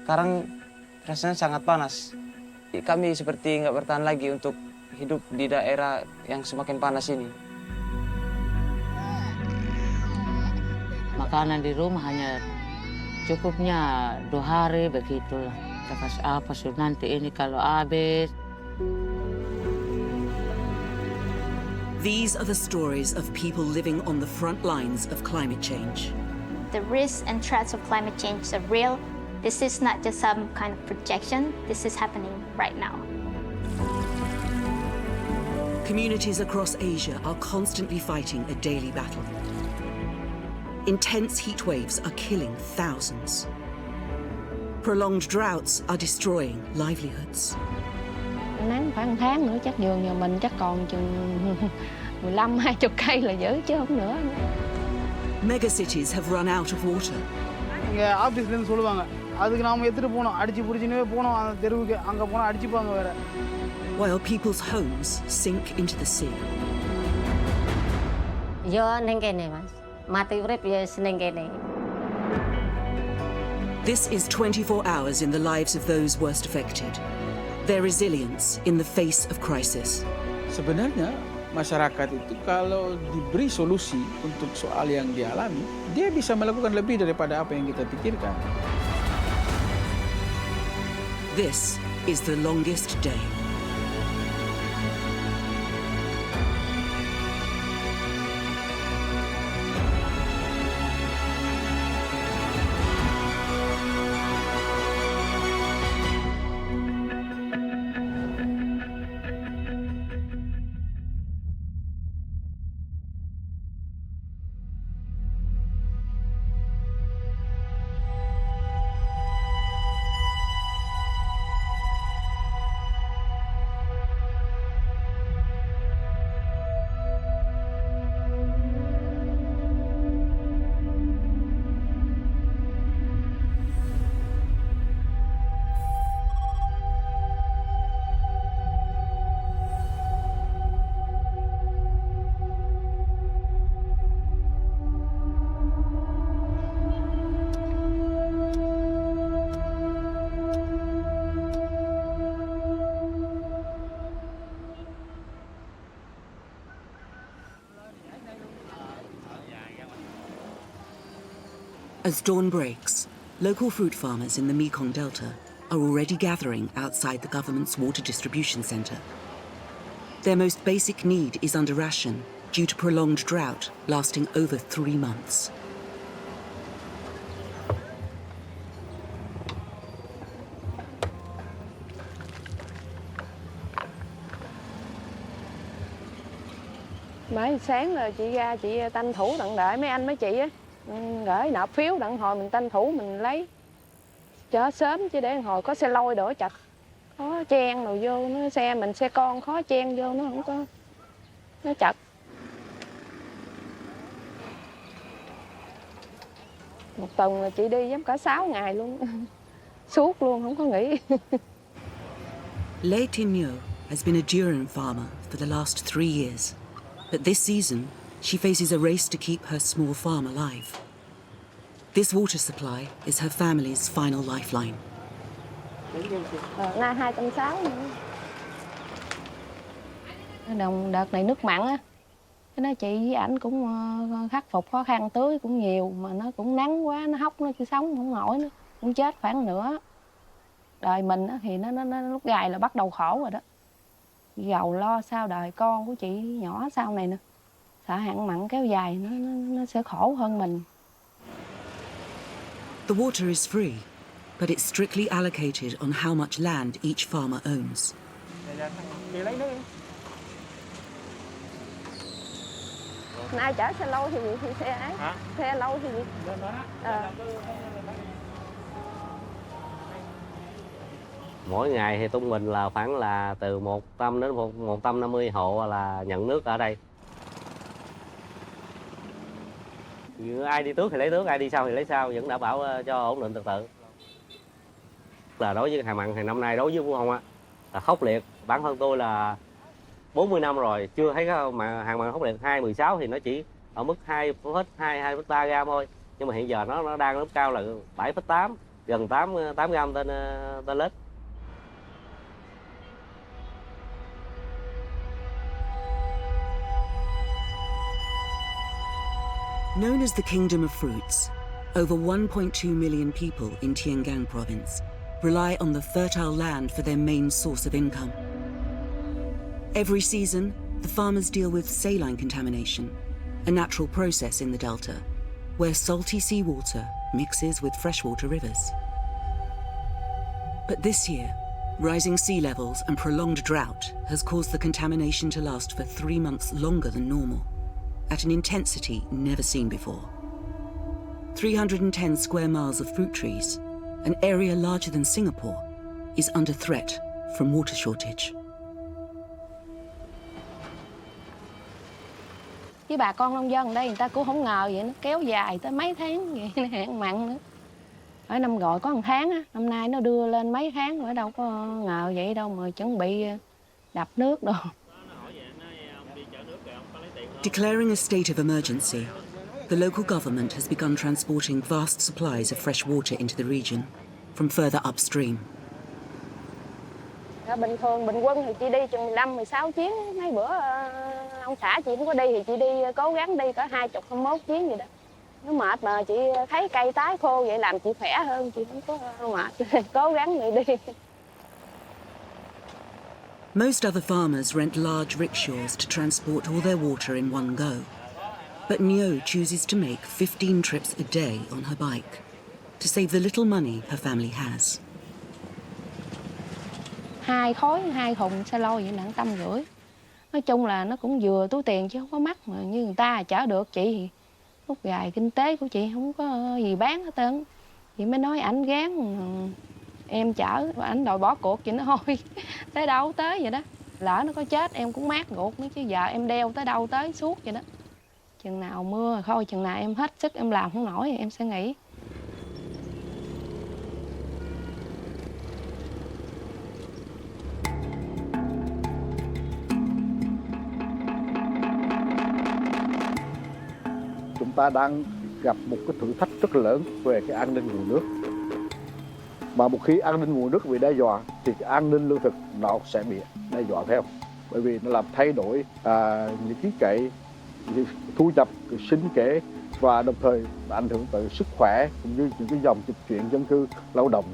sekarang rasanya sangat panas. Kami seperti nggak bertahan lagi untuk hidup di daerah yang semakin panas ini. Makanan di rumah hanya cukupnya 2 hari begitulah. Kita kasih apa nanti ini kalau habis. These are the stories of people living on the front lines of climate change. The risks and threats of climate change are real. This is not just some kind of projection. This is happening right now. Communities across Asia are constantly fighting a daily battle. Intense heat waves are killing thousands. Prolonged droughts are destroying livelihoods. Nắng khoảng tháng nữa chắc vườn nhà mình chắc còn chừng 15-20 cây là giữ chứ không nữa. Megacities have run out of water. இங்க ஆபீஸ்ல இருந்து சொல்லுவாங்க அதுக்கு நாம எடுத்துட்டு போணும் அடிச்சு புடிச்சினே போணும் அந்த தெருவுக்கு அங்க போனா அடிச்சுப்பாங்க வேற. While people's homes sink into the sea. Yo nengene mas, mati urip ya senengene. This is 24 hours in the lives of those worst affected. Their resilience in the face of crisis. Sebenarnya masyarakat itu kalau diberi solusi untuk soal yang dialami, dia bisa melakukan lebih daripada apa yang kita pikirkan. This is the longest day. As dawn breaks, local fruit farmers in the Mekong Delta are already gathering outside the government's water distribution centre. Their most basic need is under ration due to prolonged drought lasting over 3 months. Mấy sáng rồi chị ra chị tranh thủ đặng đợi mấy anh mấy chị á gửi nộp phiếu đặng hồi mình tranh thủ mình lấy chở sớm chứ để hồi có xe lôi đổ chặt khó chen rồi vô nó xe mình xe con khó chen vô nó không có nó chật. Một tuần là chị đi giống cả 6 ngày luôn suốt luôn không có nghỉ. Lê Tin Nho has been a durian farmer for the last 3 years. But this season, she faces a race to keep her small farm alive. This water supply is her family's final lifeline. Nay 260 nữa. Đợt này nước mặn á, cái nó chị với ảnh cũng khắc phục khó khăn tưới cũng nhiều mà nó cũng nắng quá nó hóc nó chứ sống không nổi nữa, cũng chết khoảng nữa. Đời mình á, thì nó lúc gài là bắt đầu khổ rồi đó. Giàu lo sao đời con của chị nhỏ sau này nè. Sợ hạn mặn kéo dài nó sẽ khổ hơn mình. The water is free, but it's strictly allocated on how much land each farmer owns. Nay chở xe lâu thì gì thì xe ấy. Xe lâu thì gì? Mỗi ngày thì trung bình là khoảng là từ 100 đến 150 hộ là nhận nước ở đây. Ai đi trước thì lấy trước, ai đi sau thì lấy sau, vẫn đảm bảo cho ổn định trật tự. Là đối với hạn mặn thì năm nay đối với Phú Hồng á là khốc liệt. Bản thân tôi là 40 năm rồi chưa thấy cái hạn mặn khốc liệt. 2016 thì nó chỉ ở mức 2,2 2,3 gam thôi. Nhưng mà hiện giờ nó đang lớp cao là 7,8. gần 8 gram tên lít. Known as the Kingdom of Fruits, over 1.2 million people in Tiên Giang Province rely on the fertile land for their main source of income. Every season, the farmers deal with saline contamination, a natural process in the delta, where salty seawater mixes with freshwater rivers. But this year, rising sea levels and prolonged drought has caused the contamination to last for 3 months longer than normal, at an intensity never seen before. 310 square miles of fruit trees, an area larger than Singapore, is under threat from water shortage. Với bà con nông dân ở đây người ta cũng không ngờ vậy, nó kéo dài tới mấy tháng vậy, hạn mặn nữa. Ở năm rồi có 1 tháng á, năm nay nó đưa lên mấy tháng nữa, đâu có ngờ vậy đâu mà chuẩn bị đập nước đồ. Declaring a state of emergency, the local government has begun transporting vast supplies of fresh water into the region from further upstream. Bình thường bình quân thì chị đi chừng 15-16 chuyến, mấy bữa ông xã chị không có đi thì chị đi cố gắng đi cỡ 20-21 chuyến vậy đó. Nó mệt mà chị thấy cây tái khô vậy làm chị khỏe hơn, chị không có mệt, cố gắng vậy đi. Most other farmers rent large rickshaws to transport all their water in one go. But Nio chooses to make 15 trips a day on her bike to save the little money her family has. 2 thùng xe lôi vậy nặng 150. Nói chung là nó cũng vừa túi tiền chứ không có mắc, mà như người ta chở được chị thì lúc gài kinh tế của chị không có gì bán hết trơn. Chị mới nói ảnh gán em chở, ảnh đòi bỏ cuộc vậy nó thôi. Tới đâu tới vậy đó. Lỡ nó có chết em cũng mát ruột nữa chứ giờ em đeo tới đâu tới suốt vậy đó. Chừng nào mưa thôi, chừng nào em hết sức em làm không nổi thì em sẽ nghỉ. Chúng ta đang gặp một cái thử thách rất lớn về cái an ninh nguồn nước. Mà một khi an ninh nguồn nước bị đe dọa thì cái an ninh lương thực nó sẽ bị đe dọa theo. Bởi vì nó làm thay đổi những cái thu nhập, cái sinh kế và đồng thời ảnh hưởng tới sức khỏe cũng như những cái dòng dịch chuyển dân cư lao động.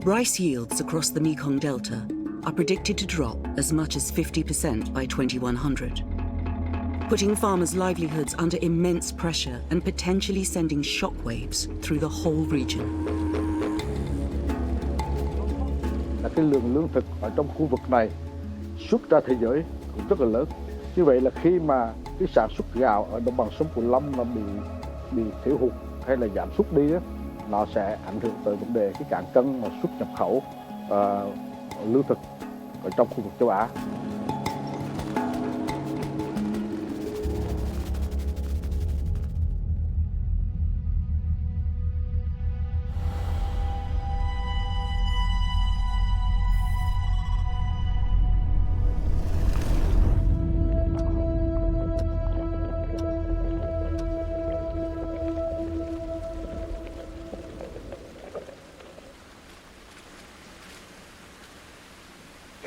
Rice yields across the Mekong Delta are predicted to drop as much as 50% by 2100, putting farmers' livelihoods under immense pressure and potentially sending shockwaves through the whole region. Cái lượng lương thực ở trong khu vực này xuất ra thế giới cũng rất là lớn. Như vậy là khi mà cái sản xuất gạo ở đồng bằng sông Cửu Long nó bị thiếu hụt hay là giảm sút đi đó, nó sẽ ảnh hưởng tới vấn đề cái cán cân mà xuất nhập khẩu lương thực ở trong khu vực châu Á.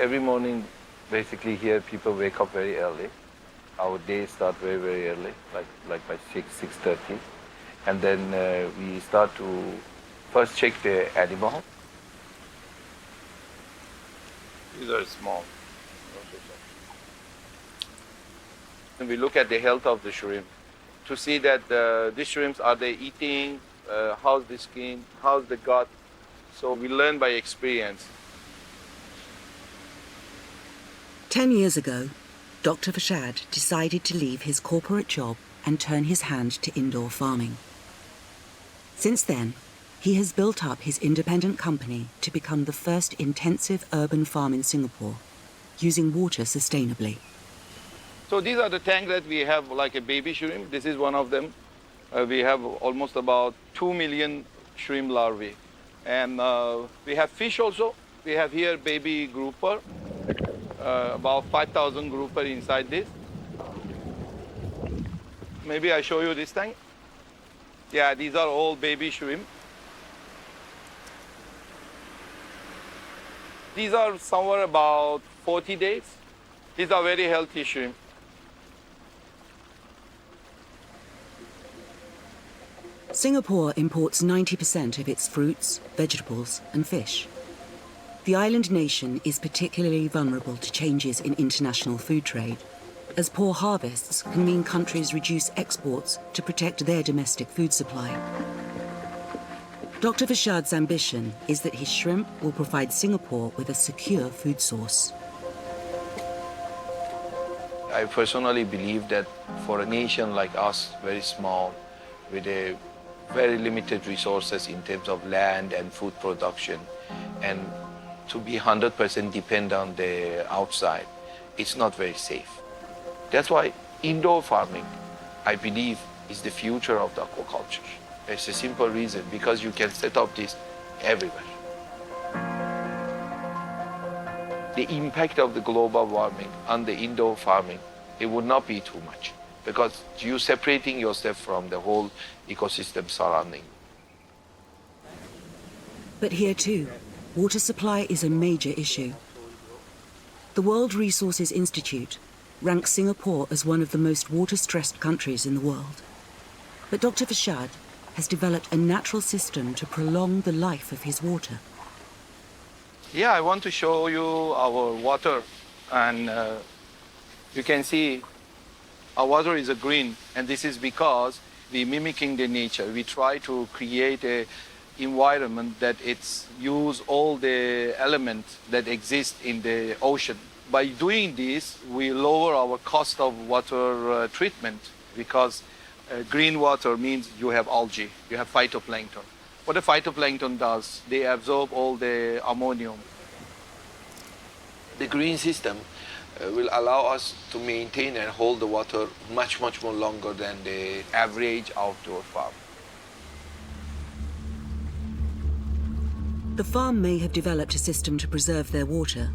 Every morning, basically here, people wake up very early. Our day start very, very early, like by 6:30. And then we start to first check the animal. These are small. And we look at the health of the shrimp to see that these shrimps, are they eating, how's the skin, how's the gut. So we learn by experience. 10 years ago, Dr. Fashad decided to leave his corporate job and turn his hand to indoor farming. Since then, he has built up his independent company to become the first intensive urban farm in Singapore, using water sustainably. So these are the tanks that we have, like a baby shrimp. This is one of them. We have almost about 2 million shrimp larvae. And we have fish also. We have here baby grouper, about 5,000 grouper inside this. Maybe I show you this tank. Yeah, these are all baby shrimp. These are somewhere about 40 days. These are very healthy shrimp. Singapore imports 90% of its fruits, vegetables and fish. The island nation is particularly vulnerable to changes in international food trade, as poor harvests can mean countries reduce exports to protect their domestic food supply. Dr. Vashad's ambition is that his shrimp will provide Singapore with a secure food source. I personally believe that for a nation like us, very small, with a very limited resources in terms of land and food production, and to be 100% dependent on the outside, it's not very safe. That's why indoor farming, I believe, is the future of the aquaculture. It's a simple reason, because you can set up this everywhere. The impact of the global warming on the indoor farming, it would not be too much, because you're separating yourself from the whole ecosystem surrounding. But here too, water supply is a major issue. The World Resources Institute ranks Singapore as one of the most water-stressed countries in the world. But Dr. Vashad has developed a natural system to prolong the life of his water. Yeah, I want to show you our water, and you can see our water is a green, and this is because we're mimicking the nature. We try to create an environment that it's use all the elements that exist in the ocean. By doing this, we lower our cost of water treatment, because green water means you have algae, you have phytoplankton. What the phytoplankton does, they absorb all the ammonium. The green system will allow us to maintain and hold the water much more longer than the average outdoor farm. The farm may have developed a system to preserve their water,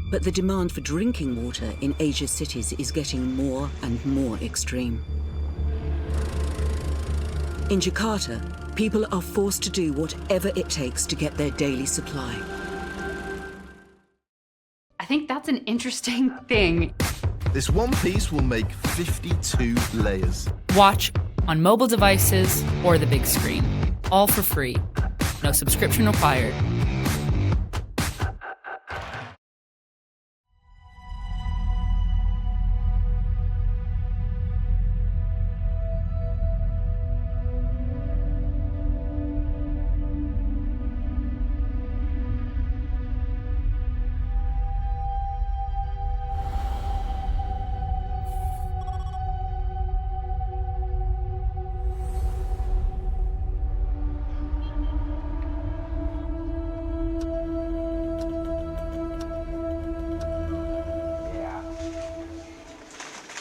but the demand for drinking water in Asia's cities is getting more and more extreme. In Jakarta, people are forced to do whatever it takes to get their daily supply. I think that's an interesting thing. This one piece will make 52 layers. Watch on mobile devices or the big screen. All for free. No subscription required.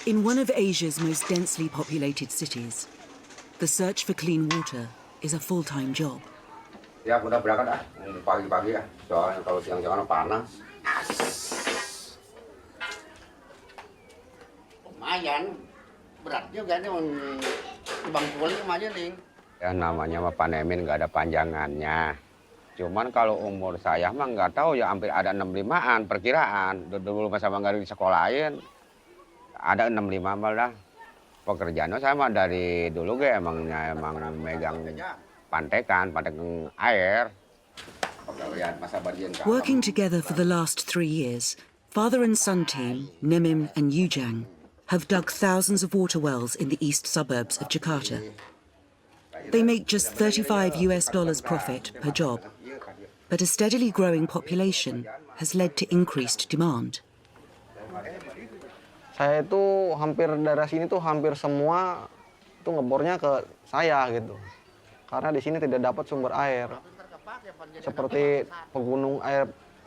In one of Asia's most densely populated cities, the search for clean water is a full-time job. Ya, udah berangkat ah, pagi-pagi ya. Soalnya kalau siang-siang panas. Lumayan, berat juga nih, bang kulit aja nih. Ya namanya mah panemin nggak ada panjangannya. Cuman kalau umur saya mah nggak tahu ya, hampir ada 65-an perkiraan. Dulu pas sama nggak di sekolahin. Ada 65 malah. Pekerjaannya saya mah dari dulu emang megang pantekan air. Working together for the last 3 years, father and son team, Nemim and Yujang, have dug thousands of water wells in the east suburbs of Jakarta. They make just $35 profit per job, but a steadily growing population has led to increased demand. Saya itu hampir daerah sini tuh hampir semua tuh ngebornya ke saya gitu. Karena di sini tidak dapat sumber air. Seperti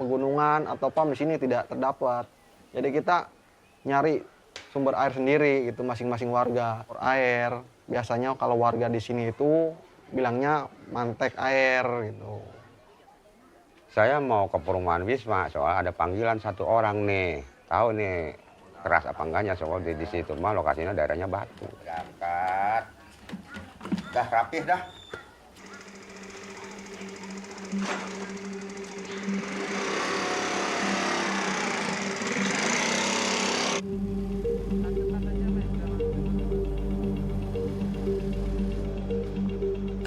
pegunungan atau pam di sini tidak terdapat. Jadi kita nyari sumber air sendiri gitu, masing-masing warga. Air biasanya kalau warga di sini itu bilangnya mantek air gitu. Saya mau ke perumahan Wisma, soal ada panggilan satu orang nih. Tahu nih keras apa enggaknya, soal di situ mah lokasinya daerahnya batu. Berangkat, Dah rapih dah.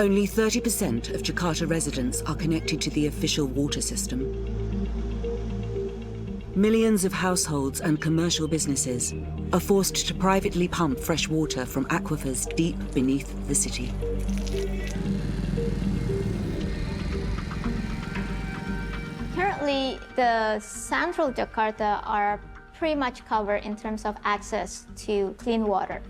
Only 30% of Jakarta residents are connected to the official water system. Millions of households and commercial businesses are forced to privately pump fresh water from aquifers deep beneath the city. Currently, the central Jakarta are pretty much covered in terms of access to clean water.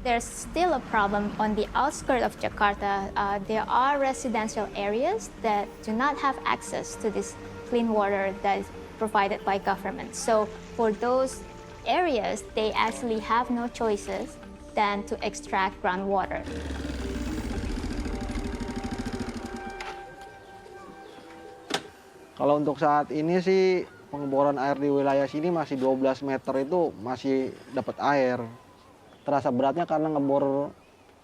There's still a problem on the outskirts of Jakarta. There are residential areas that do not have access to this clean water that is provided by government. So for those areas, they actually have no choices than to extract groundwater. Kalau untuk saat ini sih pengeboran air di wilayah sini masih 12 meter itu masih dapat air. Terasa beratnya karena ngebor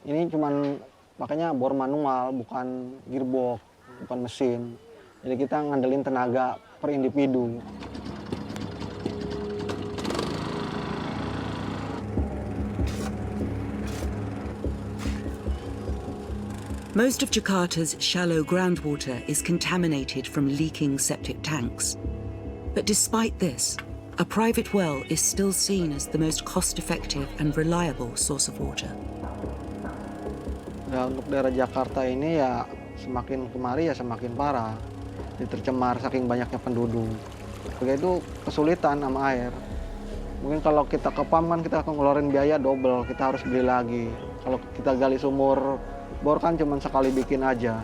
ini cuman makanya bor manual, bukan gearbox, bukan mesin. Jadi kita ngandelin tenaga per individu. Most of Jakarta's shallow groundwater is contaminated from leaking septic tanks. But despite this, a private well is still seen as the most cost-effective and reliable source of water. Ya, untuk daerah Jakarta ini ya semakin kemari ya semakin parah. Tercemar saking banyaknya penduduk. Begitu kesulitan sama air. Mungkin kalau kita ke pam kan kita akan ngeluarin biaya double, kita harus beli lagi. Kalau kita gali sumur bor kan cuma sekali bikin aja.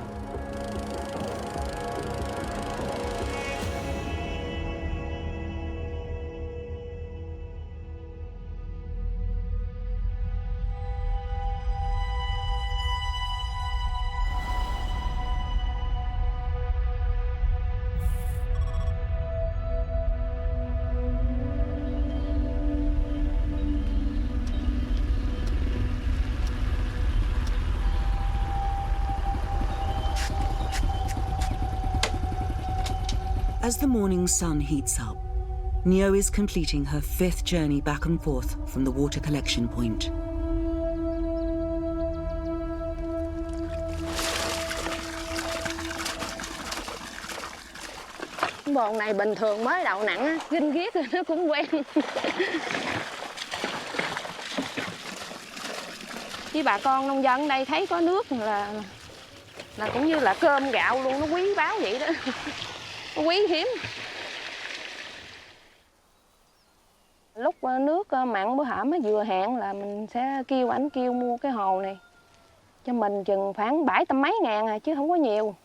As the morning sun heats up, Nio is completing her 5th journey back and forth from the water collection point. Bồn này bình thường mới đậu nặng á, ginh ghiết rồi nó cũng quen. Với bà con nông dân ở đây thấy có nước là cũng như là cơm gạo luôn, nó quý báu vậy đó. Nó quý hiếm. Lúc nước mặn bữa hổm vừa hạn là mình sẽ kêu ảnh kêu mua cái hồ này cho mình chừng khoảng 700 mấy ngàn à, chứ không có nhiều.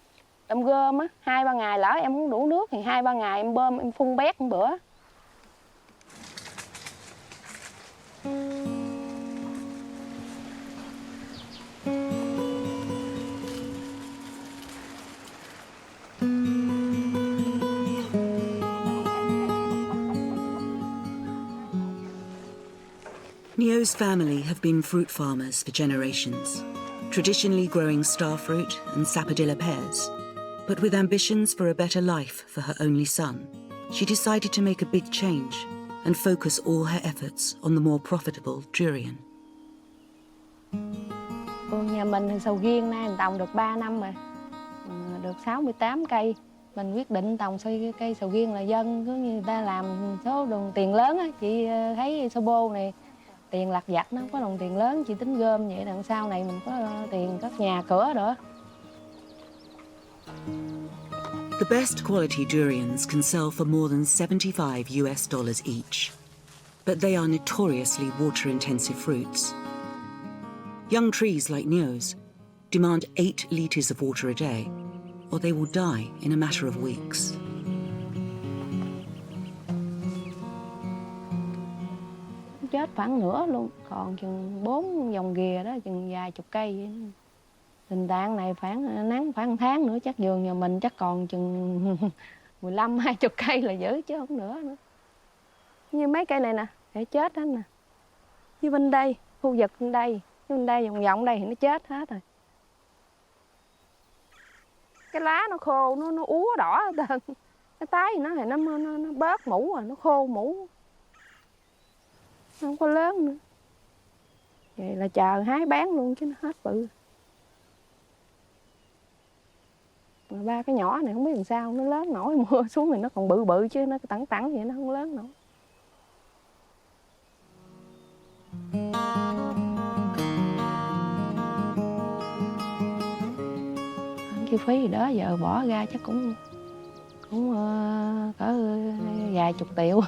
Em gom á, 2-3 ngày lỡ em không đủ nước thì 2-3 ngày em bơm em phun bét một bữa. Nio's family have been fruit farmers for generations, traditionally growing star fruit and sapodilla pears. But with ambitions for a better life for her only son, she decided to make a big change and focus all her efforts on the more profitable durian. Nhà mình thì sầu riêng nay mình trồng được 3 năm rồi, được 68 cây. Mình quyết định trồng cây sầu riêng là dân, cứ như người ta làm số đồng tiền lớn á, chị thấy sô bô này tiền lặt vặt nó không có đồng tiền lớn, chị tính gom vậy đằng sau này mình có tiền cất nhà cửa nữa. The best quality durians can sell for more than $75 each, but they are notoriously water-intensive fruits. Young trees like Nio's demand 8 litres of water a day, or they will die in a matter of weeks. Chết khoảng nửa luôn, còn chừng 4 vòng ghìa đó, chừng vài chục cây vậy. Tình trạng này nắng khoảng 1 tháng nữa chắc vườn nhà mình chắc còn chừng 15-20 cây là giữ chứ không nữa. Như mấy cây này nè, để chết hết nè. Như bên đây, khu vực bên đây vòng vòng đây thì nó chết hết rồi. cái lá nó khô, nó úa đỏ hết trơn. Cái tái nó thì nó bớt mũ rồi, nó khô mũ. Nó không có lớn nữa. Vậy là chờ hái bán luôn chứ nó hết bự. Mà ba cái nhỏ này không biết làm sao, nó lớn nổi, mưa xuống thì nó còn bự bự chứ nó tẳng tẳng vậy nó không lớn nổi. Chi phí gì đó giờ bỏ ra chắc cũng cỡ vài chục triệu.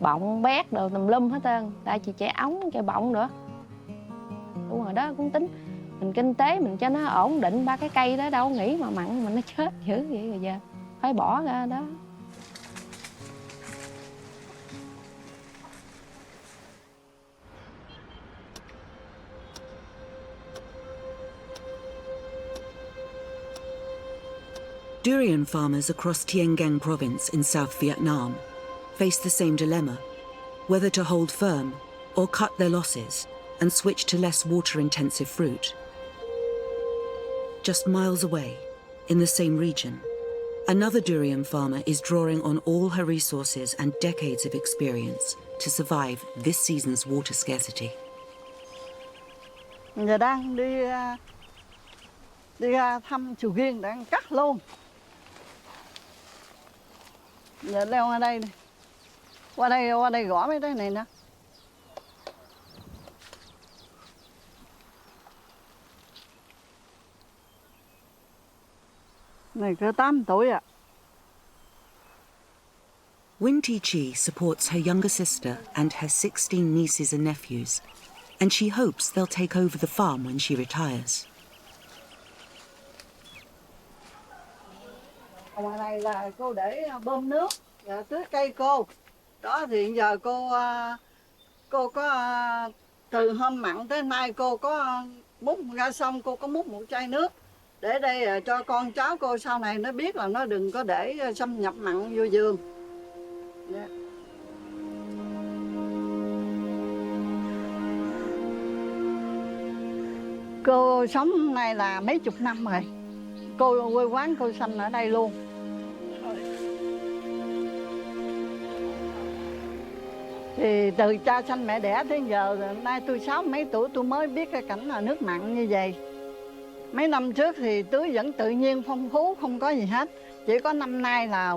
Bọng bét đồ tùm lum hết trơn, tại chị chạy ống chạy bọng nữa. Đúng rồi đó, cũng tính mình kinh tế mình cho nó ổn định, ba cái cây đó đâu nghĩ mà mặn mà nó chết dữ vậy, rồi giờ phải bỏ ra đó. Durian farmers across Tiên Giang Province in South Vietnam face the same dilemma, whether to hold firm or cut their losses and switch to less water-intensive fruit. Just miles away, in the same region, another durian farmer is drawing on all her resources and decades of experience to survive this season's water scarcity. Giờ đang đi thăm sầu riêng, đang cắt luôn. Giờ leo qua đây này. Qua đây gõ mấy cái này nè. Này cỡ 8 tuổi ạ. Win Chi supports her younger sister and her 16 nieces and nephews, and she hopes they'll take over the farm when she retires. Ngoài này là cô để bơm nước, tưới cây cô. Đó thì giờ cô có từ hôm mặn tới nay cô có múc ra xong cô có múc một chai nước để đây cho con cháu cô sau này nó biết là nó đừng có để xâm nhập mặn vô vườn. Yeah. Cô sống này là mấy chục năm rồi. Cô quê quán cô sanh ở đây luôn. Thì từ cha sanh mẹ đẻ tới giờ, nay tôi 60 mấy tuổi tôi mới biết cái cảnh là nước mặn như vậy. Mấy năm trước thì tưới vẫn tự nhiên phong phú, không có gì hết. Chỉ có năm nay là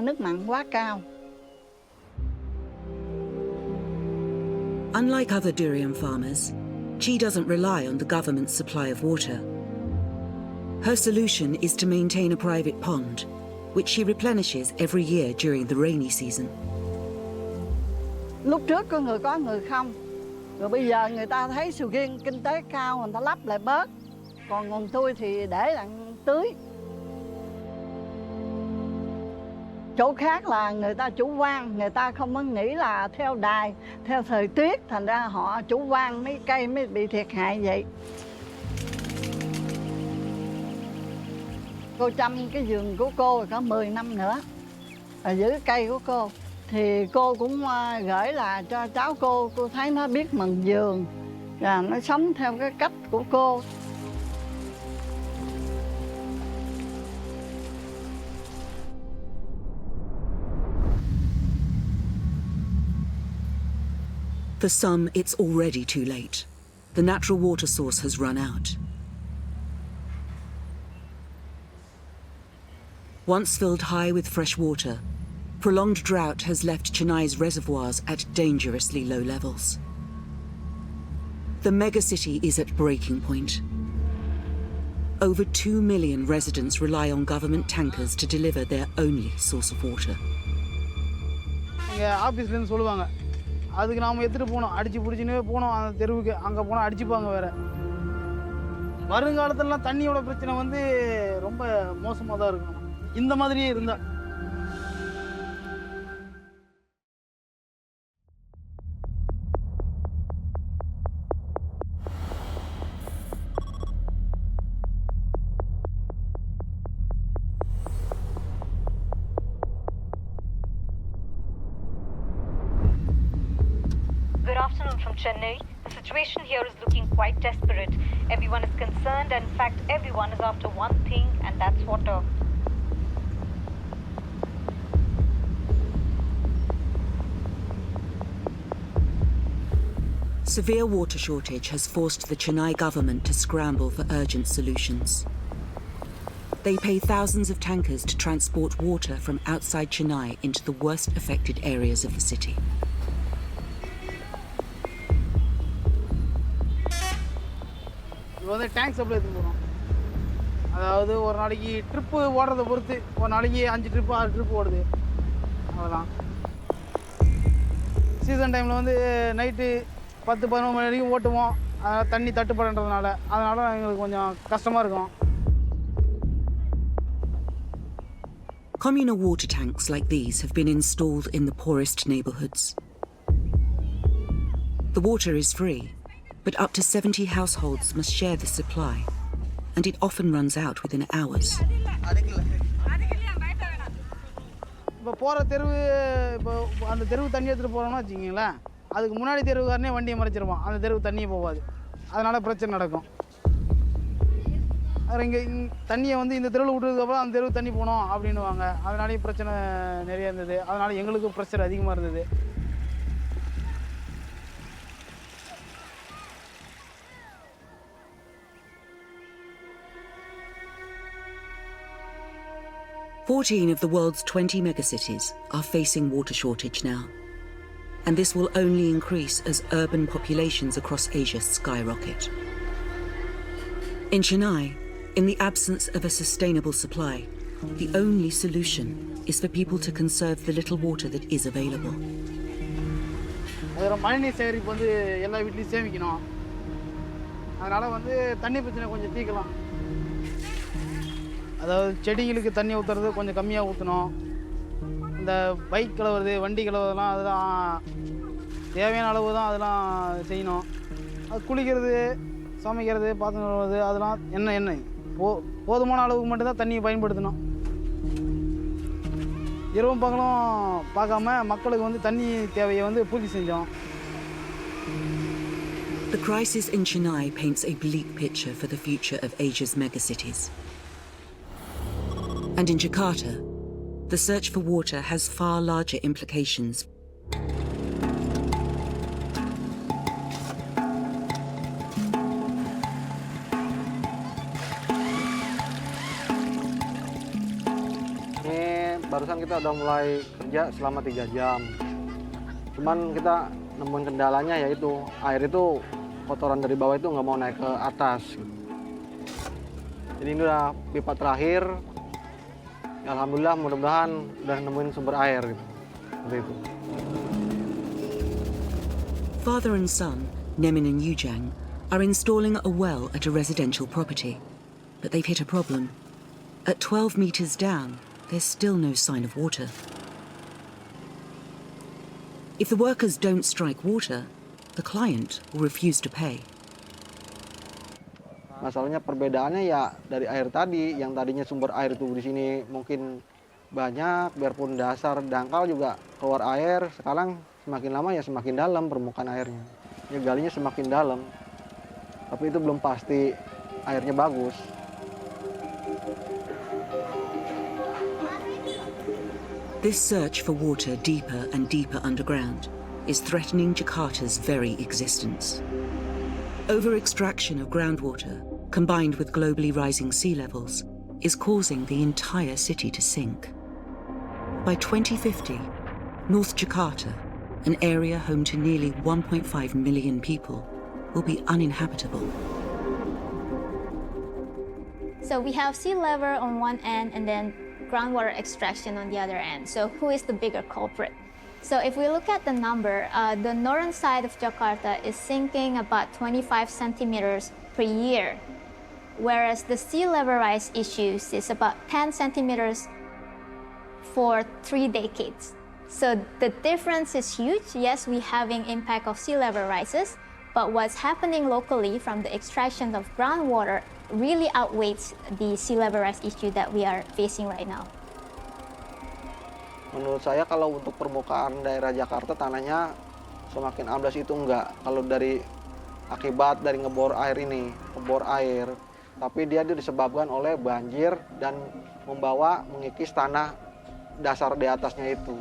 nước mặn quá cao. Unlike other durian farmers, Chi doesn't rely on the government's supply of water. Her solution is to maintain a private pond, which she replenishes every year during the rainy season. Lúc trước có người không. Rồi bây giờ người ta thấy sầu riêng kinh tế cao, người ta lắp lại bớt. Còn tôi thì để đặng tưới. Chỗ khác là người ta chủ quan, người ta không có nghĩ là theo đài, theo thời tiết, thành ra họ chủ quan mấy cây mới bị thiệt hại vậy. Cô chăm cái vườn của cô có 10 năm nữa, giữ cây của cô. Thì cô cũng gửi là cho cháu cô thấy nó biết mần vườn, và nó sống theo cái cách của cô. For some, it's already too late. The natural water source has run out. Once filled high with fresh water, prolonged drought has left Chennai's reservoirs at dangerously low levels. The megacity is at breaking point. Over 2 million residents rely on government tankers to deliver their only source of water. ஆபீஸ்லேருந்து சொல்லுவாங்க, அதுக்கு நாம் எடுத்துகிட்டு போனோம், அடித்து பிடிச்சினே போனோம் அந்த தெருவுக்கு. அங்கே போனால் அடிச்சுப்பாங்க வேறு. வருங்காலத்திலலாம் தண்ணியோட பிரச்சனை வந்து ரொம்ப மோசமாக தான் இருக்கும் இந்த மாதிரியே இருந்தால். Good afternoon from Chennai. The situation here is looking quite desperate. Everyone is concerned, and in fact, everyone is after one thing, and that's water. Severe water shortage has forced the Chennai government to scramble for urgent solutions. They pay thousands of tankers to transport water from outside Chennai into the worst affected areas of the city. இப்போ வந்து tank supply எடுத்து போகிறோம். அதாவது ஒரு நாளைக்கு trip ஓடுறதை பொறுத்து ஒரு நாளைக்கு 5 ட்ரிப்பு 6 ட்ரிப்பு ஓடுது. அவ்வளோதான். சீசன் டைமில் வந்து நைட்டு 10-11 மணி வரைக்கும் ஓட்டுவோம். அதனால் தண்ணி தட்டுப்பாடுன்றதுனால அதனால் எங்களுக்கு கொஞ்சம் கஷ்டமாக இருக்கும். Communal water tanks like these have been installed in the poorest neighbourhoods. The water is free, but up to 70 households must share the supply, and it often runs out within hours. இப்போ போகிற தெருவு இப்போ அந்த தெருவு தண்ணி எடுத்துகிட்டு போகிறோம்னா வச்சுக்கிங்களேன், அதுக்கு முன்னாடி தெருவுக்காரனே வண்டியை மறைச்சிருவான். அந்த தெருவு தண்ணியே போகாது. அதனால் பிரச்சனை நடக்கும். அப்புறம் இங்கே தண்ணியை வந்து இந்த தெருவில் விட்டதுக்கப்புறம் அந்த தெருவு தண்ணி போகணும் அப்படின்னுவாங்க. அதனாலேயும் பிரச்சனை நிறைய இருந்தது. அதனால் எங்களுக்கும் ப்ரெஷர் அதிகமாக இருந்தது. Fourteen of the world's 20 megacities are facing water shortage now, and this will only increase as urban populations across Asia skyrocket. In Chennai, in the absence of a sustainable supply, the only solution is for people to conserve the little water that is available. அதில் மழைநீர் சேகரிப்பு வந்து எல்லா வீட்லேயும் சேமிக்கணும். அதனால் வந்து தண்ணி பிரச்சனை கொஞ்சம் தீர்க்கலாம். அதாவது செடிங்களுக்கு தண்ணி ஊற்றுறது கொஞ்சம் கம்மியாக ஊற்றணும். இந்த பைக் கழுவுறது வண்டி கழுவுறதுலாம் அதெல்லாம் தேவையான அளவு தான் அதெல்லாம் செய்யணும். அது குளிக்கிறது சமைக்கிறது பாத்திரம் கழுவுறது அதெல்லாம் எண்ணெய் போதுமான அளவுக்கு மட்டும்தான் தண்ணியை பயன்படுத்தணும். இரவும் பகலும் பார்க்காம மக்களுக்கு வந்து தண்ணி தேவையை வந்து பூர்த்தி செஞ்சோம். The crisis in Chennai paints a bleak picture for the future of Asia's megacities. And in Jakarta, the search for water has far larger implications. Ini barusan kita udah mulai kerja selama 3 jam. Cuman kita nemuin kendalanya yaitu air itu kotoran dari bawah itu nggak mau naik ke atas. Jadi ini udah pipa terakhir. Alhamdulillah mudah-mudahan udah nemuin sumber air gitu. Seperti itu. Father and son, Nemin and Yujang, are installing a well at a residential property, but they've hit a problem. At 12 meters down, there's still no sign of water. If the workers don't strike water, the client will refuse to pay. Masalahnya perbedaannya ya dari air tadi, yang tadinya sumber air itu di sini mungkin banyak, biarpun dasar dangkal juga keluar air, sekarang semakin lama ya semakin dalam permukaan airnya. Ya galinya semakin dalam, tapi itu belum pasti airnya bagus. This search for water deeper and deeper underground is threatening Jakarta's very existence. Over-extraction of groundwater, combined with globally rising sea levels, is causing the entire city to sink. By 2050, North Jakarta, an area home to nearly 1.5 million people, will be uninhabitable. So we have sea level on one end and then groundwater extraction on the other end. So who is the bigger culprit? So if we look at the number, the northern side of Jakarta is sinking about 25 centimeters per year, whereas the sea level rise issues is about 10 centimeters for 3 decades. So the difference is huge. Yes, we're having impact of sea level rises, but what's happening locally from the extraction of groundwater really outweighs the sea level rise issue that we are facing right now. Menurut saya kalau untuk permukaan daerah Jakarta tanahnya semakin amblas itu enggak. Kalau dari akibat dari ngebor air ini, ngebor air. Tapi dia disebabkan oleh banjir dan mengikis tanah dasar di atasnya itu.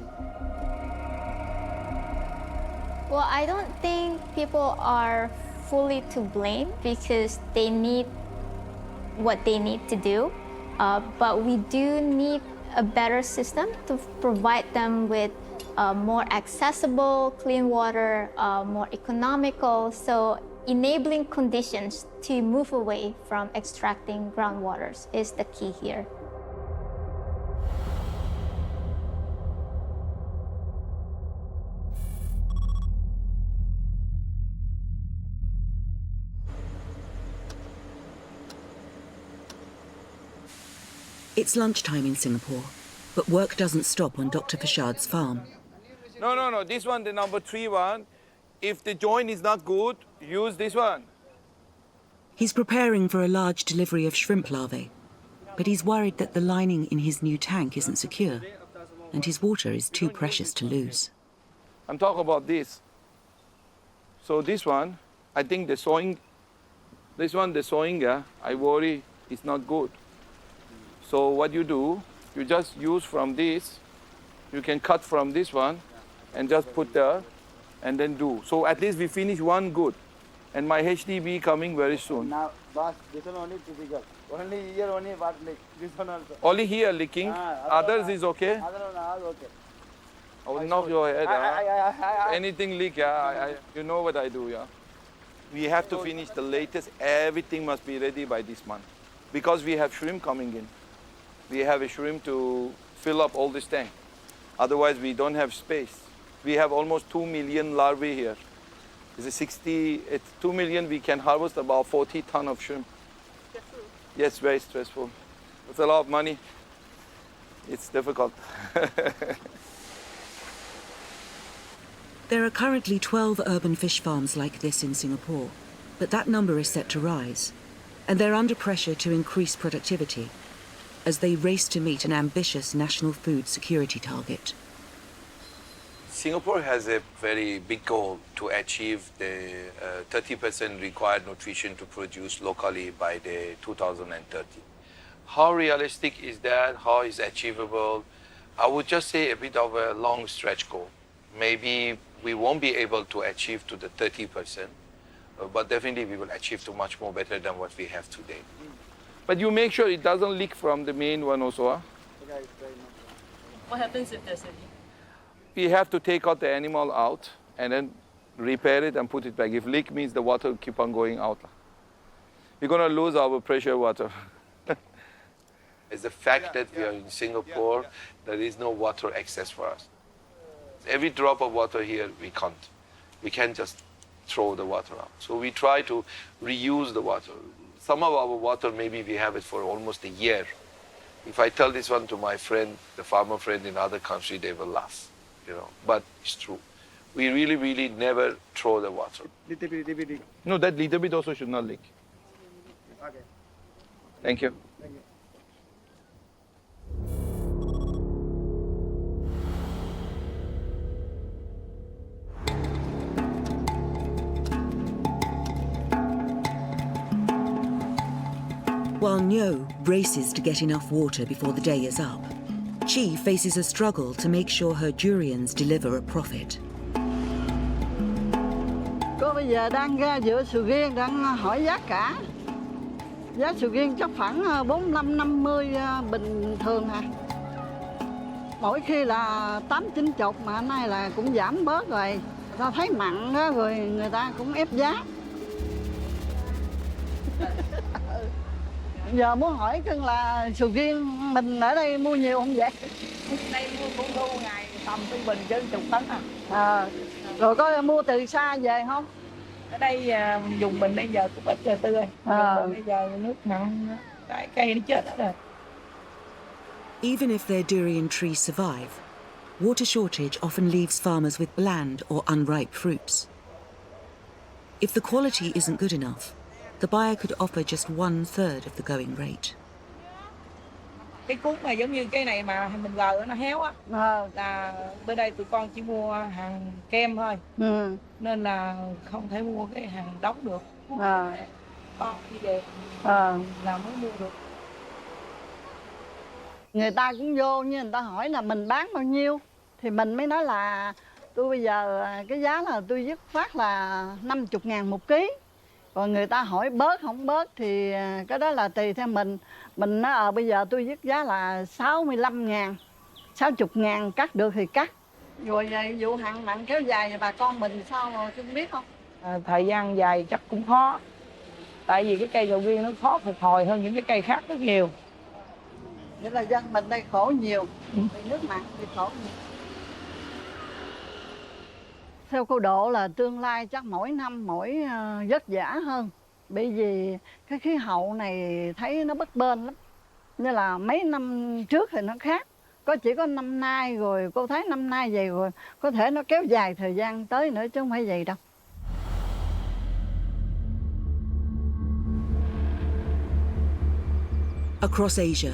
Well, I don't think people are fully to blame because they need what they need to do. But we do need a better system to provide them with more accessible, clean water, more economical, so enabling conditions to move away from extracting groundwaters is the key here. It's lunchtime in Singapore, but work doesn't stop on Dr. Fashad's farm. No, this one, the number 3 one. If the joint is not good, use this one. He's preparing for a large delivery of shrimp larvae, but he's worried that the lining in his new tank isn't secure, and his water is too precious to lose. I'm talking about this. So this one, I think the sewing, I worry it's not good. So what you do, you just use from this, you can cut from this one and just put there and then do. So at least we finish one good. And my HDB coming very soon. Now, boss, this one only difficult. Only here only what leak. This one also. Only here leaking. Others is okay. Other one all okay. I will knock your head. Anything leak, you know what I do, yeah. We have to finish the latest. Everything must be ready by this month because we have shrimp coming in. We have a shrimp to fill up all this tank. Otherwise, we don't have space. We have almost 2 million larvae here. It's 2 million, we can harvest about 40 tons of shrimp. Yes, very stressful. It's a lot of money. It's difficult. There are currently 12 urban fish farms like this in Singapore, but that number is set to rise, and they're under pressure to increase productivity as they race to meet an ambitious national food security target. Singapore has a very big goal to achieve the 30% required nutrition to produce locally by the 2030. How realistic is that? How is achievable? I would just say a bit of a long stretch goal. Maybe we won't be able to achieve to the 30%, but definitely we will achieve to much more better than what we have today. But you make sure it doesn't leak from the main one also, huh? What happens if there's a leak? We have to take out the animal out and then repair it and put it back. If leak means the water will keep on going out. We're going to lose our pressure water. It's the fact that we are in Singapore, there is no water access for us. Every drop of water here, we can't. We can't just throw the water out. So we try to reuse the water. Some of our water, maybe we have it for almost a year. If I tell this one to my friend, the farmer friend in other country, they will laugh, but it's true. We really, really never throw the water. Little bit. No, that little bit also should not leak. Okay. Thank you. While Nyo races to get enough water before the day is up, Chi faces a struggle to make sure her durians deliver a profit. Cô bây giờ đang ra giữa sầu riêng, đang hỏi giá cả. Giá sầu riêng chắc khoảng 45-50 bình thường hả? Mỗi khi là 8-9 chục mà nay là cũng giảm bớt rồi. Người ta thấy mặn đó rồi người ta cũng ép giá. Giờ muốn hỏi cưng là sầu riêng mình ở đây mua nhiều không vậy? Đây mua cũng thu ngày tầm trung bình trên 10 tấn à. Rồi có mua từ xa về không? Ở đây dùng mình bây giờ cũng ít giờ tươi. Bây giờ nước mặn tại cây nó chết hết rồi. Even if their durian trees survive, water shortage often leaves farmers with bland or unripe fruits. If the quality isn't good enough, the buyer could offer just 1/3 of the going rate. cái cuốn mà giống như cái này mà mình gờ nó héo á, là bên đây tụi con chỉ mua hàng kem thôi, nên là không thể mua cái hàng đóng được. Con đi về là mới mua được. Người ta cũng vô như người ta hỏi là mình bán bao nhiêu thì mình mới nói là tôi bây giờ cái giá là tôi dứt phát là 50.000 một ký. Còn người ta hỏi bớt không bớt thì cái đó là tùy theo mình. Mình nói bây giờ tôi dứt giá là 65.000, 60.000 cắt được thì cắt. Rồi vụ hạn mặn kéo dài thì bà con mình sao mà không biết không? Thời gian dài chắc cũng khó. Tại vì cái cây sầu riêng nó khó phục hồi hơn những cái cây khác rất nhiều. Nghĩa là dân mình đây khổ nhiều, vì nước mặn thì khổ nhiều. Theo cô Độ là tương lai chắc mỗi năm mỗi vất vả hơn. Bởi vì cái khí hậu này thấy nó bấp bênh lắm. Nên là mấy năm trước thì nó khác. Chỉ có năm nay rồi, cô thấy năm nay vậy rồi. Có thể nó kéo dài thời gian tới nữa chứ không phải vậy đâu. Across Asia,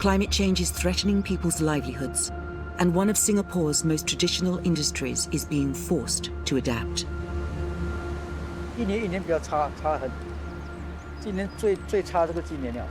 climate change is threatening people's livelihoods, and one of Singapore's most traditional industries is being forced to adapt. 一年比较差很，今年最差这个今年了。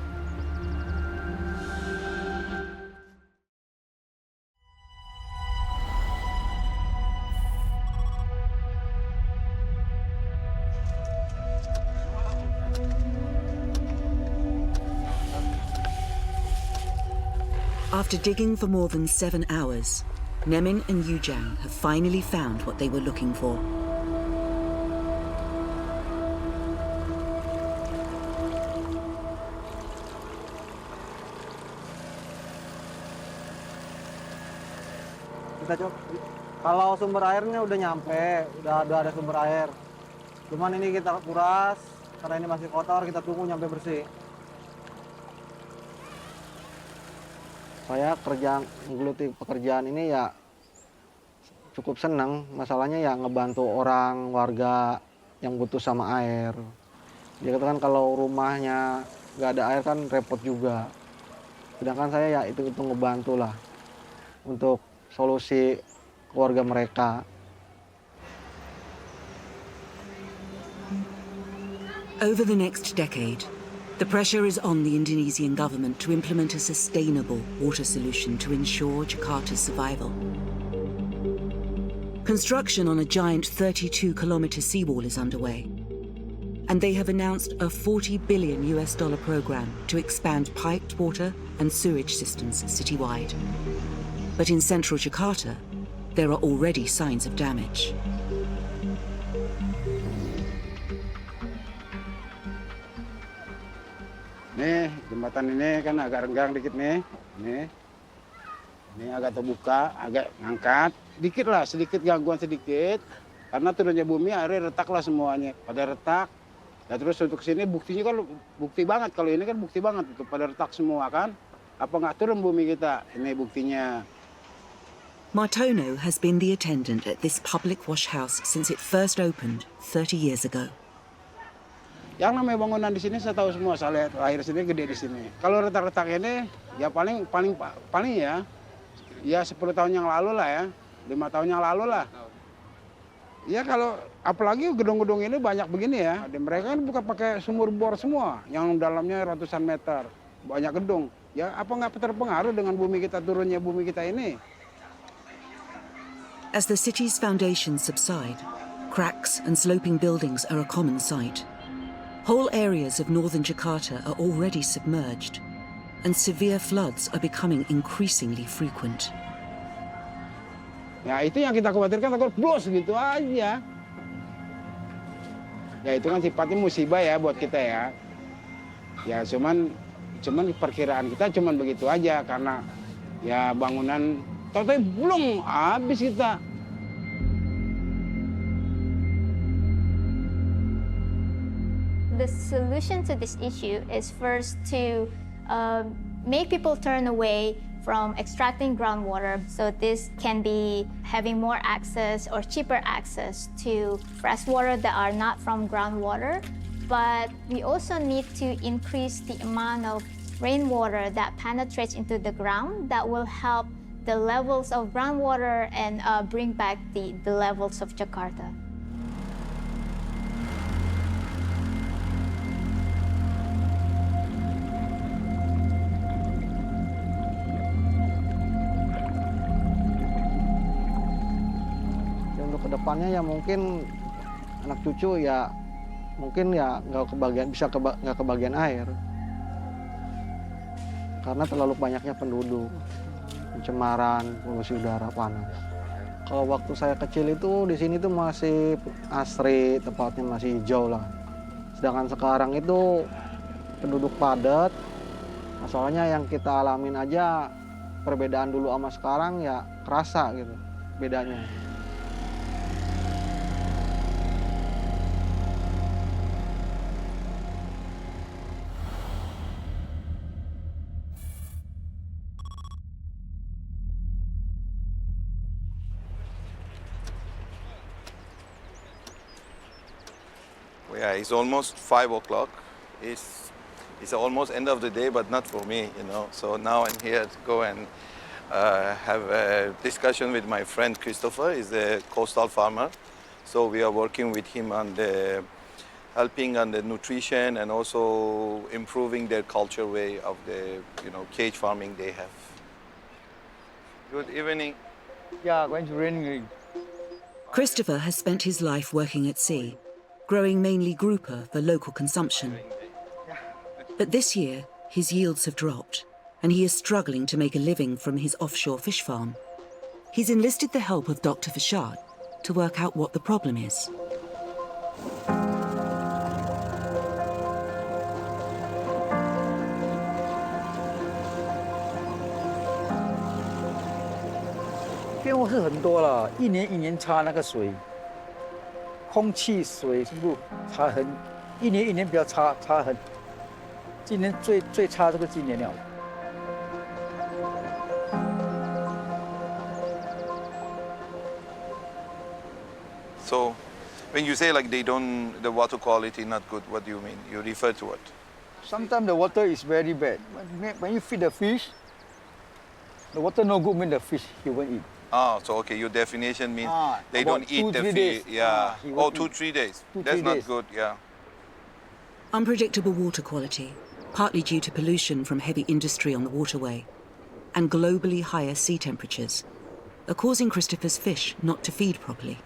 After digging for more than 7 hours, Nemin and Yujang have finally found what they were looking for. Kita coba, kalau sumber airnya udah nyampe, udah ada sumber air. Cuman ini kita kuras, karena ini masih kotor, kita tunggu nyampe bersih. Saya menggeluti pekerjaan ini ya cukup senang. Masalahnya ya ngebantu orang, warga yang butuh sama air. Dia katakan kalau rumahnya nggak ada air kan repot juga. Sedangkan saya ya itu ngebantu lah untuk solusi keluarga mereka. Over the next decade, the pressure is on the Indonesian government to implement a sustainable water solution to ensure Jakarta's survival. Construction on a giant 32-kilometer seawall is underway, and they have announced a $40 billion program to expand piped water and sewage systems citywide. But in central Jakarta, there are already signs of damage. Nih, jembatan ini kan agak renggang dikit nih. Ini agak terbuka, agak ngangkat. Dikit lah, sedikit gangguan sedikit. Karena turunnya bumi, airnya retak lah semuanya. Pada retak. Nah terus untuk sini buktinya kan bukti banget. Kalau ini kan bukti banget. Itu pada retak semua kan. Apa nggak turun bumi kita? Ini buktinya. Martono has been the attendant at this public wash house since it first opened 30 years ago. Yang namanya bangunan di sini saya tahu semua, saya lahir sini, gede di sini. Kalau retak-retak ini ya paling ya 10 tahun yang lalu lah ya, 5 tahun yang lalu lah. Ya kalau apalagi gedung-gedung ini banyak begini ya. Dan mereka kan bukan pakai sumur bor semua, yang dalamnya ratusan meter, banyak gedung. Ya apa nggak terpengaruh dengan bumi kita turunnya bumi kita ini? As the city's foundations subside, cracks and sloping buildings are a common sight. Whole areas of northern Jakarta are already submerged, and severe floods are becoming increasingly frequent. Ya itu yang kita khawatirkan, takut blos gitu aja. Ya itu kan sifatnya musibah ya buat kita ya. Ya cuman perkiraan kita cuman begitu aja karena ya bangunan tapi belum habis kita. The solution to this issue is first to make people turn away from extracting groundwater, so this can be having more access or cheaper access to fresh water that are not from groundwater. But we also need to increase the amount of rainwater that penetrates into the ground that will help the levels of groundwater and bring back the levels of Jakarta. Untuk kedepannya ya mungkin anak cucu ya mungkin ya nggak kebagian air karena terlalu banyaknya penduduk, pencemaran, polusi udara, panas. Kalau waktu saya kecil itu di sini tuh masih asri, tempatnya masih hijau lah. Sedangkan sekarang itu penduduk padat. Soalnya yang kita alamin aja perbedaan dulu sama sekarang ya kerasa gitu bedanya. Yeah, it's almost 5 o'clock. It's almost end of the day, but not for me, you know. So now I'm here to go and have a discussion with my friend Christopher. He's a coastal farmer. So we are working with him on helping on the nutrition and also improving their culture way of the, cage farming they have. Good evening. Yeah, going to rain. Christopher has spent his life working at sea, growing mainly grouper for local consumption. But this year, his yields have dropped, and he is struggling to make a living from his offshore fish farm. He's enlisted the help of Dr. Freshwater to work out what the problem is.变化是很多了，一年一年差那个水，空气水是不差很，一年一年比较差很。今年最差这个今年了。So, when you say like the water quality not good, what do you mean? You refer to what? Sometimes the water is very bad. When you feed the fish, the water no good mean the fish he won't eat. Ah, so okay, your definition means they don't eat the fish. Yeah. 2-3 days. That's not good. Yeah. Unpredictable water quality, partly due to pollution from heavy industry on the waterway, and globally higher sea temperatures, are causing Christopher's fish not to feed properly.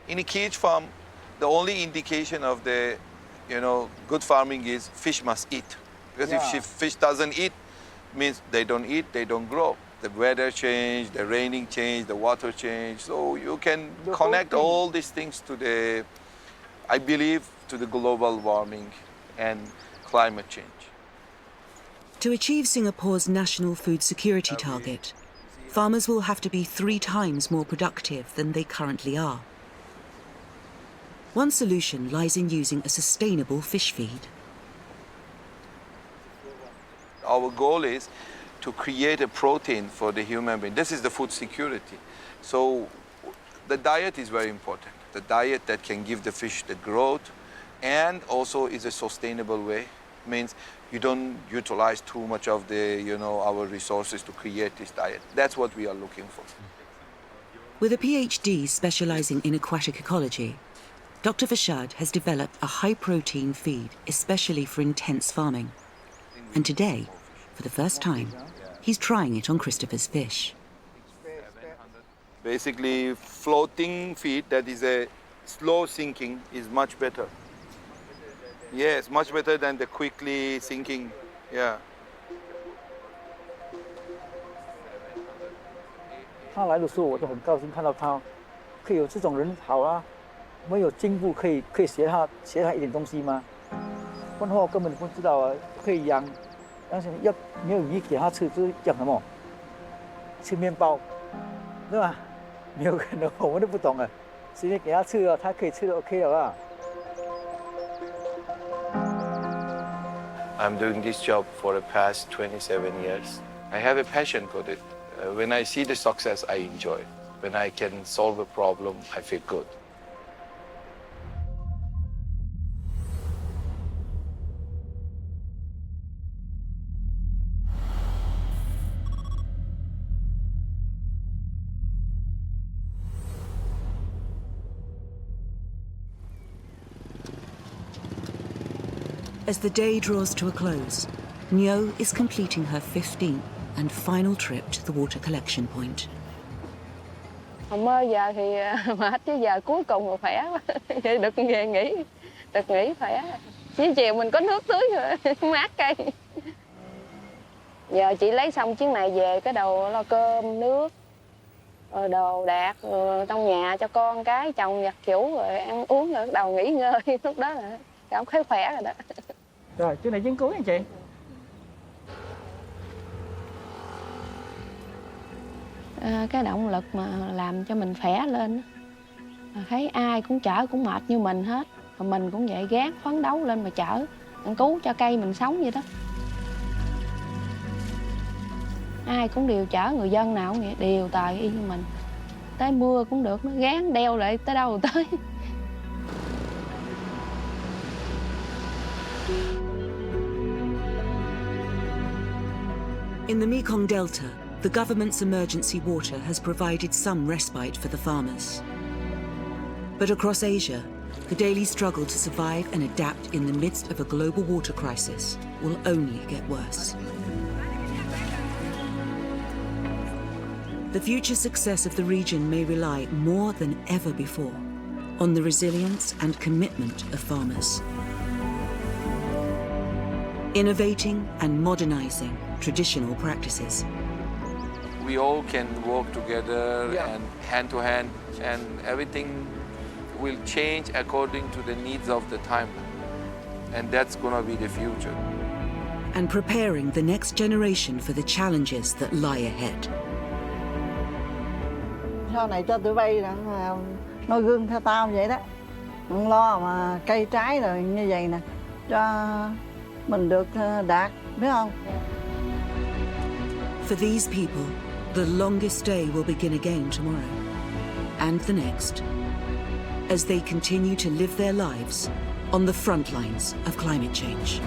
In a cage farm, the only indication of the, good farming is fish must eat. Because if fish doesn't eat, means they don't eat, they don't grow. The weather change, the raining change, the water change. So you can connect all these things to I believe, to the global warming and climate change. To achieve Singapore's national food security target, farmers will have to be 3 times more productive than they currently are. One solution lies in using a sustainable fish feed. Our goal is to create a protein for the human being. This is the food security. So the diet is very important. The diet that can give the fish the growth and also is a sustainable way. Means you don't utilize too much of our resources to create this diet. That's what we are looking for. With a PhD specializing in aquatic ecology, Dr. Freshwater has developed a high-protein feed especially for intense farming. And today, for the first time, he's trying it on Christopher's fish. Basically, floating feed that is a slow sinking is much better. Yes, much better than the quickly sinking. Yeah. 他来的时候，我就很高兴看到他，可以有这种人好啊，没有进步可以学他一点东西吗？不然的话我根本不知道啊，可以养，但是要没有鱼给他吃，就是讲什么？吃面包，对吧？没有可能，我们都不懂啊，随便给他吃了，他可以吃的 OK 了啊。 I'm doing this job for the past 27 years. I have a passion for it. When I see the success, I enjoy it. When I can solve a problem, I feel good. As the day draws to a close, Nyo is completing her 15th and final trip to the water collection point. Hồi mơ giờ thì mệt chứ giờ cuối cùng mà khỏe quá. Được về nghỉ, khỏe. Chiều chiều mình có nước tưới rồi, mát cây. Giờ chị lấy xong chuyến này về cái đầu lo cơm, nước, rồi đồ đạc, rồi trong nhà cho con cái, chồng giặt giũ rồi ăn uống rồi bắt đầu nghỉ ngơi. Lúc đó là cảm thấy khỏe rồi đó. Rồi, chuyến này chuyến cuối anh chị. Cái động lực mà làm cho mình khỏe lên, thấy ai cũng chở cũng mệt như mình hết, mà mình cũng vậy gán phấn đấu lên mà chở, cứu cho cây mình sống vậy đó. Ai cũng đều chở, người dân nào cũng vậy, đều tài y như mình. Tới mưa cũng được, nó gán đeo lại tới đâu rồi tới. In the Mekong Delta, the government's emergency water has provided some respite for the farmers. But across Asia, the daily struggle to survive and adapt in the midst of a global water crisis will only get worse. The future success of the region may rely more than ever before on the resilience and commitment of farmers. Innovating and modernizing traditional practices. We all can work together and hand to hand, and everything will change according to the needs of the time. And that's going to be the future. And preparing the next generation for the challenges that lie ahead. Sau này cho tụi bay noi gương theo tao vậy đó. Đừng lo mà cây trái rồi như vậy nè, cho mình được đạt, biết không? For these people, the longest day will begin again tomorrow, and the next, as they continue to live their lives on the front lines of climate change.